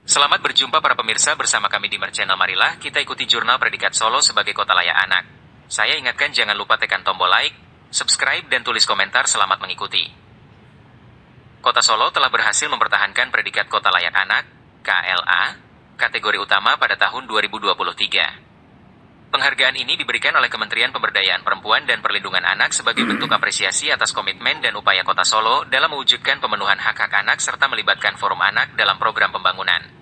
Selamat berjumpa para pemirsa bersama kami di Merchannel. Marilah kita ikuti jurnal predikat Solo sebagai kota layak anak. Saya ingatkan jangan lupa tekan tombol like, subscribe, dan tulis komentar. Selamat mengikuti. Kota Solo telah berhasil mempertahankan predikat kota layak anak, KLA, kategori utama pada tahun 2023. Penghargaan ini diberikan oleh Kementerian Pemberdayaan Perempuan dan Perlindungan Anak sebagai bentuk apresiasi atas komitmen dan upaya Kota Solo dalam mewujudkan pemenuhan hak-hak anak serta melibatkan forum anak dalam program pembangunan.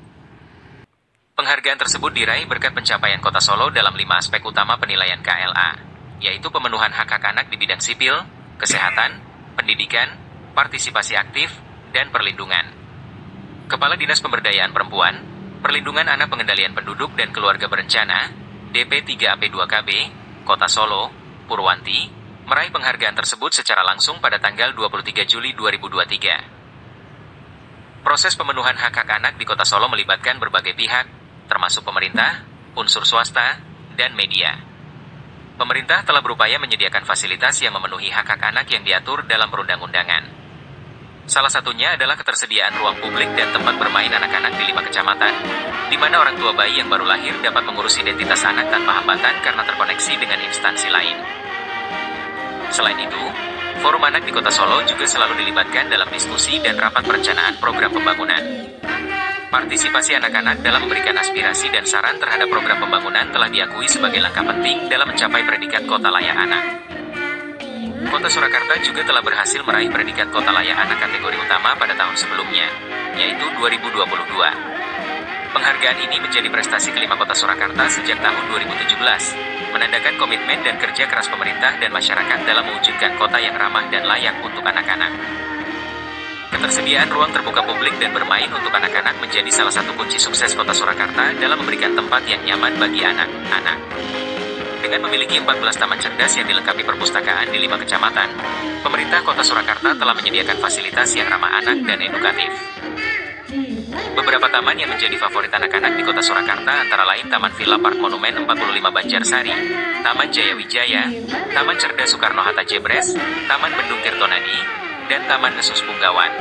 Penghargaan tersebut diraih berkat pencapaian Kota Solo dalam 5 aspek utama penilaian KLA, yaitu pemenuhan hak-hak anak di bidang sipil, kesehatan, pendidikan, partisipasi aktif, dan perlindungan. Kepala Dinas Pemberdayaan Perempuan, Perlindungan Anak, Pengendalian Penduduk dan Keluarga Berencana, DP3AP2KB, Kota Solo, Purwanti, meraih penghargaan tersebut secara langsung pada tanggal 23 Juli 2023. Proses pemenuhan hak-hak anak di Kota Solo melibatkan berbagai pihak, termasuk pemerintah, unsur swasta, dan media. Pemerintah telah berupaya menyediakan fasilitas yang memenuhi hak-hak anak yang diatur dalam perundang-undangan. Salah satunya adalah ketersediaan ruang publik dan tempat bermain anak-anak di 5 kecamatan, di mana orang tua bayi yang baru lahir dapat mengurus identitas anak tanpa hambatan karena terkoneksi dengan instansi lain. Selain itu, forum anak di Kota Solo juga selalu dilibatkan dalam diskusi dan rapat perencanaan program pembangunan. Partisipasi anak-anak dalam memberikan aspirasi dan saran terhadap program pembangunan telah diakui sebagai langkah penting dalam mencapai predikat kota layak anak. Kota Surakarta juga telah berhasil meraih predikat kota layak anak kategori utama pada tahun sebelumnya, yaitu 2022. Penghargaan ini menjadi prestasi kelima Kota Surakarta sejak tahun 2017, menandakan komitmen dan kerja keras pemerintah dan masyarakat dalam mewujudkan kota yang ramah dan layak untuk anak-anak. Ketersediaan ruang terbuka publik dan bermain untuk anak-anak menjadi salah satu kunci sukses Kota Surakarta dalam memberikan tempat yang nyaman bagi anak-anak. Dengan memiliki 14 taman cerdas yang dilengkapi perpustakaan di 5 kecamatan, pemerintah Kota Surakarta telah menyediakan fasilitas yang ramah anak dan edukatif. Beberapa taman yang menjadi favorit anak-anak di Kota Surakarta antara lain Taman Villa Park Monumen 45 Banjarsari, Taman Jaya Wijaya, Taman Cerdas Soekarno-Hatta Jebres, Taman Bendung Tirtonadi, dan Taman Nesus Punggawan.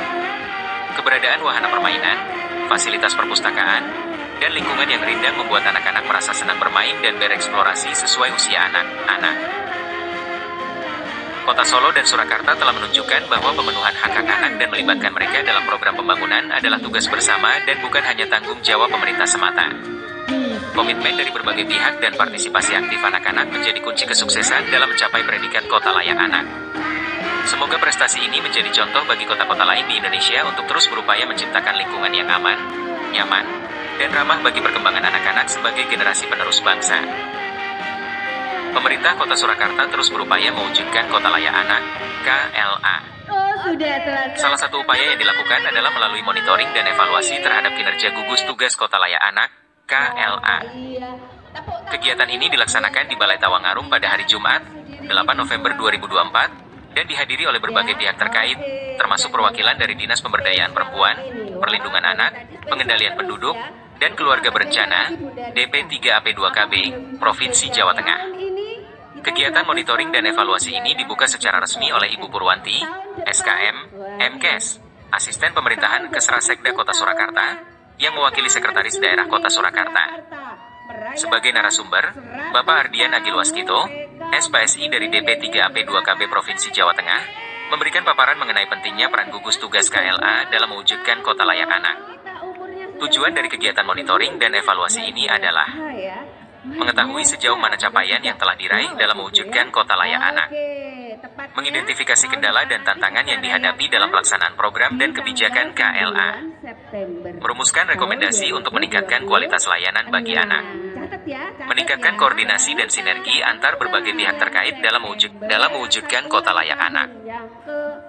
Keberadaan wahana permainan, fasilitas perpustakaan, dan lingkungan yang rindang membuat anak-anak merasa senang bermain dan bereksplorasi sesuai usia anak-anak. Kota Solo dan Surakarta telah menunjukkan bahwa pemenuhan hak-hak anak dan melibatkan mereka dalam program pembangunan adalah tugas bersama dan bukan hanya tanggung jawab pemerintah semata. Komitmen dari berbagai pihak dan partisipasi aktif anak-anak menjadi kunci kesuksesan dalam mencapai predikat kota layak anak. Semoga prestasi ini menjadi contoh bagi kota-kota lain di Indonesia untuk terus berupaya menciptakan lingkungan yang aman, nyaman, dan ramah bagi perkembangan anak-anak sebagai generasi penerus bangsa. Pemerintah Kota Surakarta terus berupaya mewujudkan kota layak anak, KLA. Salah satu upaya yang dilakukan adalah melalui monitoring dan evaluasi terhadap kinerja gugus tugas kota layak anak, KLA. Kegiatan ini dilaksanakan di Balai Tawangarum pada hari Jumat, 8 November 2024, dan dihadiri oleh berbagai pihak terkait, termasuk perwakilan dari Dinas Pemberdayaan Perempuan, Perlindungan Anak, Pengendalian Penduduk, dan Keluarga Berencana, DP3AP2KB, Provinsi Jawa Tengah. Kegiatan monitoring dan evaluasi ini dibuka secara resmi oleh Ibu Purwanti, SKM, MKes, Asisten Pemerintahan Kesrasekda Kota Surakarta, yang mewakili Sekretaris Daerah Kota Surakarta. Sebagai narasumber, Bapak Ardian Agilwaskito, SPSI dari DP3AP2KB Provinsi Jawa Tengah, memberikan paparan mengenai pentingnya peran gugus tugas KLA dalam mewujudkan kota layak anak. Tujuan dari kegiatan monitoring dan evaluasi ini adalah mengetahui sejauh mana capaian yang telah diraih dalam mewujudkan kota layak anak, mengidentifikasi kendala dan tantangan yang dihadapi dalam pelaksanaan program dan kebijakan KLA, merumuskan rekomendasi untuk meningkatkan kualitas layanan bagi anak, meningkatkan koordinasi dan sinergi antar berbagai pihak terkait dalam mewujudkan kota layak anak.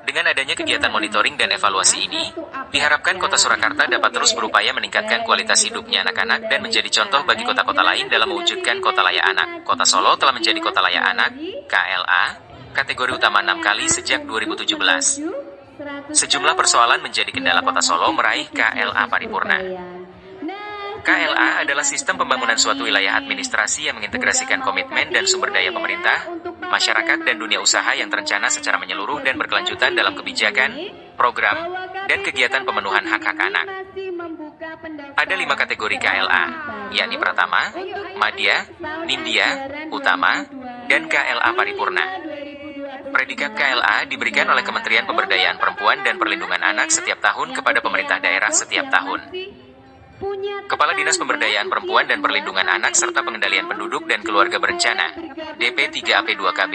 Dengan adanya kegiatan monitoring dan evaluasi ini, diharapkan Kota Surakarta dapat terus berupaya meningkatkan kualitas hidupnya anak-anak dan menjadi contoh bagi kota-kota lain dalam mewujudkan kota layak anak. Kota Solo telah menjadi kota layak anak, KLA, kategori utama 6 kali sejak 2017. Sejumlah persoalan menjadi kendala Kota Solo meraih KLA paripurna. KLA adalah sistem pembangunan suatu wilayah administrasi yang mengintegrasikan komitmen dan sumber daya pemerintah, masyarakat dan dunia usaha yang terencana secara menyeluruh dan berkelanjutan dalam kebijakan, program, dan kegiatan pemenuhan hak-hak anak. Ada 5 kategori KLA, yakni Pratama, Madya, Nindya, Utama, dan KLA Paripurna. Predikat KLA diberikan oleh Kementerian Pemberdayaan Perempuan dan Perlindungan Anak setiap tahun kepada pemerintah daerah setiap tahun. Kepala Dinas Pemberdayaan Perempuan dan Perlindungan Anak serta Pengendalian Penduduk dan Keluarga Berencana, DP3AP2KB,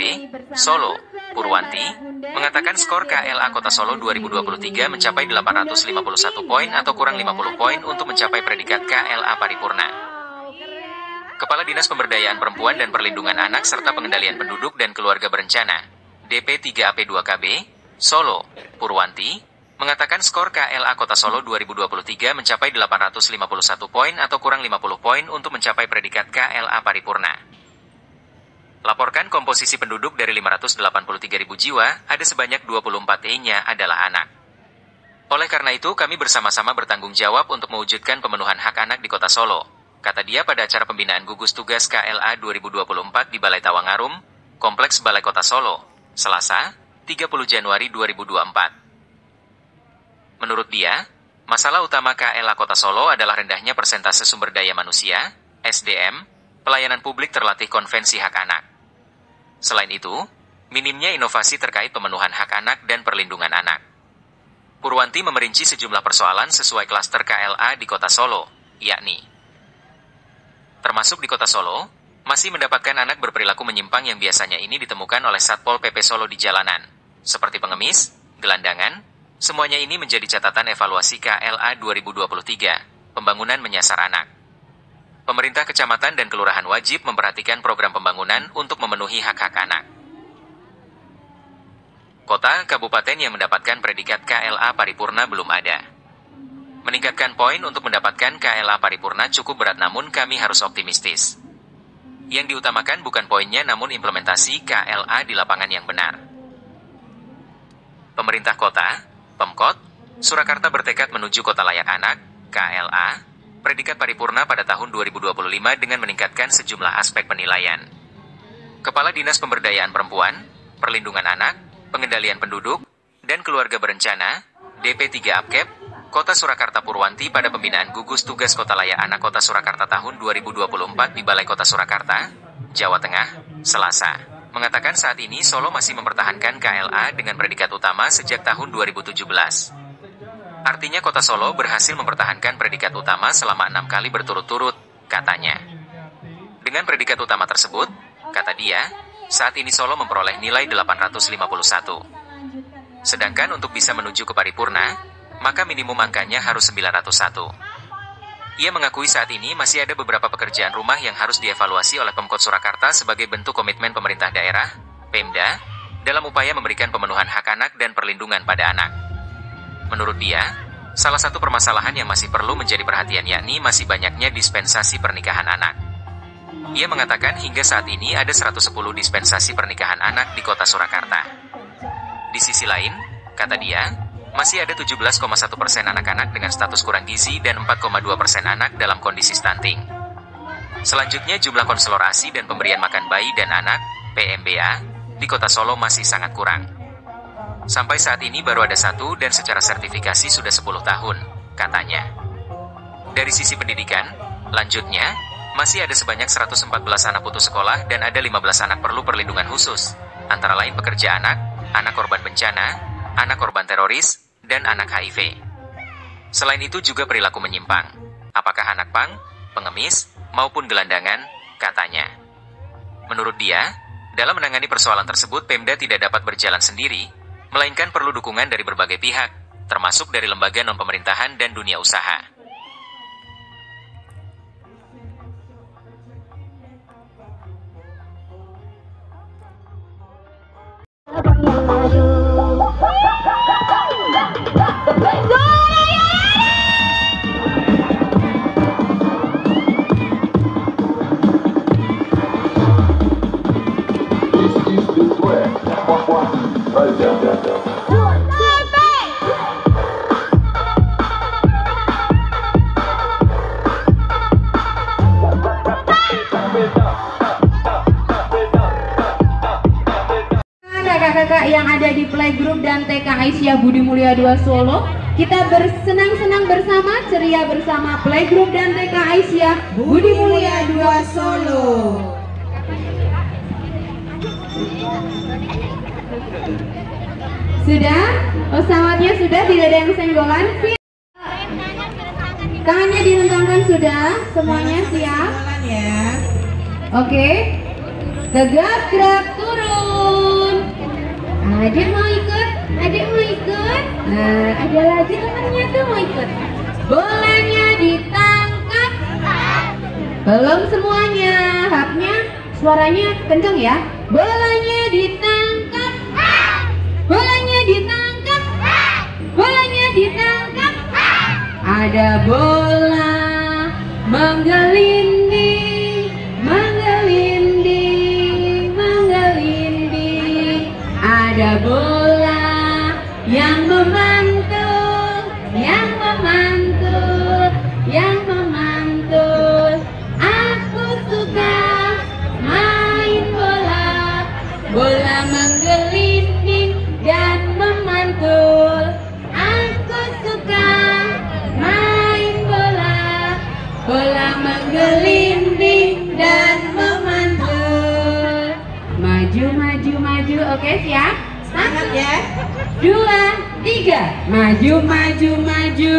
Solo, Purwanti, mengatakan skor KLA Kota Solo 2023 mencapai 851 poin atau kurang 50 poin untuk mencapai predikat KLA Paripurna. Kepala Dinas Pemberdayaan Perempuan dan Perlindungan Anak serta Pengendalian Penduduk dan Keluarga Berencana, DP3AP2KB, Solo, Purwanti, mengatakan skor KLA Kota Solo 2023 mencapai 851 poin atau kurang 50 poin untuk mencapai predikat KLA Paripurna. Laporkan komposisi penduduk dari 583.000 jiwa, ada sebanyak 24%-nya adalah anak. Oleh karena itu, kami bersama-sama bertanggung jawab untuk mewujudkan pemenuhan hak anak di Kota Solo, kata dia pada acara pembinaan gugus tugas KLA 2024 di Balai Tawangarum, Kompleks Balai Kota Solo, Selasa, 30 Januari 2024. Menurut dia, masalah utama KLA Kota Solo adalah rendahnya persentase sumber daya manusia, SDM, pelayanan publik terlatih konvensi hak anak. Selain itu, minimnya inovasi terkait pemenuhan hak anak dan perlindungan anak. Purwanti memerinci sejumlah persoalan sesuai klaster KLA di Kota Solo, yakni termasuk di Kota Solo, masih mendapatkan anak berperilaku menyimpang yang biasanya ini ditemukan oleh Satpol PP Solo di jalanan, seperti pengemis, gelandangan. Semuanya ini menjadi catatan evaluasi KLA 2023, pembangunan menyasar anak. Pemerintah kecamatan dan kelurahan wajib memperhatikan program pembangunan untuk memenuhi hak-hak anak. Kota, kabupaten yang mendapatkan predikat KLA Paripurna belum ada. Meningkatkan poin untuk mendapatkan KLA Paripurna cukup berat, namun kami harus optimistis. Yang diutamakan bukan poinnya namun implementasi KLA di lapangan yang benar. Pemerintah kota, Pemkot, Surakarta bertekad menuju Kota Layak Anak, KLA, predikat paripurna pada tahun 2025 dengan meningkatkan sejumlah aspek penilaian. Kepala Dinas Pemberdayaan Perempuan, Perlindungan Anak, Pengendalian Penduduk, dan Keluarga Berencana, DP3APKEP, Kota Surakarta Purwanti pada pembinaan gugus tugas Kota Layak Anak Kota Surakarta tahun 2024 di Balai Kota Surakarta, Jawa Tengah, Selasa, mengatakan saat ini Solo masih mempertahankan KLA dengan predikat utama sejak tahun 2017. Artinya Kota Solo berhasil mempertahankan predikat utama selama 6 kali berturut-turut, katanya. Dengan predikat utama tersebut, kata dia, saat ini Solo memperoleh nilai 851. Sedangkan untuk bisa menuju ke paripurna, maka minimum angkanya harus 901. Ia mengakui saat ini masih ada beberapa pekerjaan rumah yang harus dievaluasi oleh Pemkot Surakarta sebagai bentuk komitmen pemerintah daerah, Pemda, dalam upaya memberikan pemenuhan hak anak dan perlindungan pada anak. Menurut dia, salah satu permasalahan yang masih perlu menjadi perhatian yakni masih banyaknya dispensasi pernikahan anak. Ia mengatakan hingga saat ini ada 110 dispensasi pernikahan anak di Kota Surakarta. Di sisi lain, kata dia, masih ada 17,1% anak-anak dengan status kurang gizi dan 4,2% anak dalam kondisi stunting. Selanjutnya jumlah konselor ASI dan pemberian makan bayi dan anak, PMBA, di Kota Solo masih sangat kurang. Sampai saat ini baru ada 1 dan secara sertifikasi sudah 10 tahun, katanya. Dari sisi pendidikan, lanjutnya, masih ada sebanyak 114 anak putus sekolah dan ada 15 anak perlu perlindungan khusus, antara lain pekerja anak korban bencana, anak korban teroris, dan anak HIV. Selain itu juga perilaku menyimpang, apakah anak pang, pengemis, maupun gelandangan, katanya. Menurut dia, dalam menangani persoalan tersebut Pemda tidak dapat berjalan sendiri, melainkan perlu dukungan dari berbagai pihak, termasuk dari lembaga non-pemerintahan dan dunia usaha. Kakak-kakak yang ada di playgroup dan TK Aisyah Budi Mulia 2 Solo, Kita bersenang-senang bersama, ceria bersama Playgroup dan TK Aisyah Budi Mulia 2 Solo. Sudah? Pesawatnya sudah, tidak ada yang senggolan. Tangannya direntangkan sudah, semuanya siap? Oke. Tegap gerak turun. Adik mau ikut? Adik mau ikut? Nah, ada lagi temannya tuh mau ikut. Bolanya ditangkap. Belum semuanya. Hapnya suaranya kenceng ya. Bolanya ditangkap. Bolanya ditangkap. Bolanya ditangkap. Ada bola menggelinding, menggelinding, menggelinding. Ada bola yang memantul, yang memantul, yang memantul. Aku suka main bola, bola menggelinding dan memantul. Aku suka main bola, bola menggelinding dan memantul. Maju, maju, maju. Oke, siap? Semangat ya. 2, 3. Maju, maju, maju.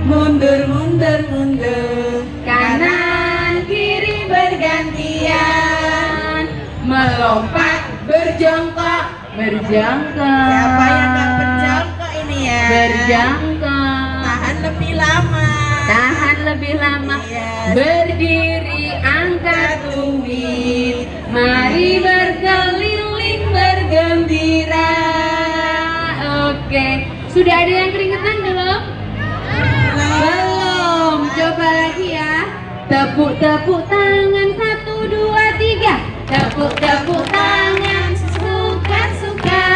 Mundur, mundur, mundur. Kanan, kiri bergantian. Melompat, berjongkok, berjongkok. Siapa yang gak berjongkok ini ya? Berjongkok. Tahan lebih lama. Tahan lebih lama. Iya. Berdiri, angkat tumit. Mari berkeliling, bergembira. Oke, sudah ada yang keringetan belum? Belum. Coba lagi ya. Tepuk-tepuk tangan 1, 2, 3. Tepuk-tepuk tangan suka-suka.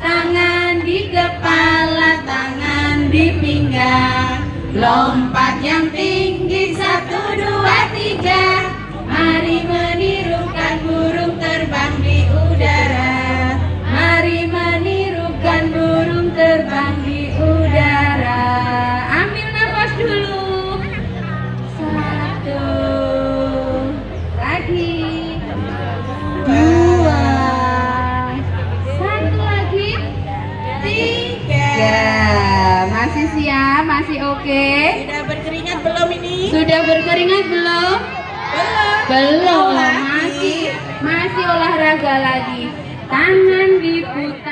Tangan di kepala, tangan di pinggang. Lompat yang tinggi 1, 2, 3. Mari menirukan burung terbang di udara. Mari menirukan burung terbang di udara. Ambil nafas dulu. 1 lagi. 2. 1 lagi. 3. Masih siap? Masih oke? Sudah berkeringat belum ini? Sudah berkeringat belum? Belum. Belum. Masih olahraga lagi. Tangan diputar.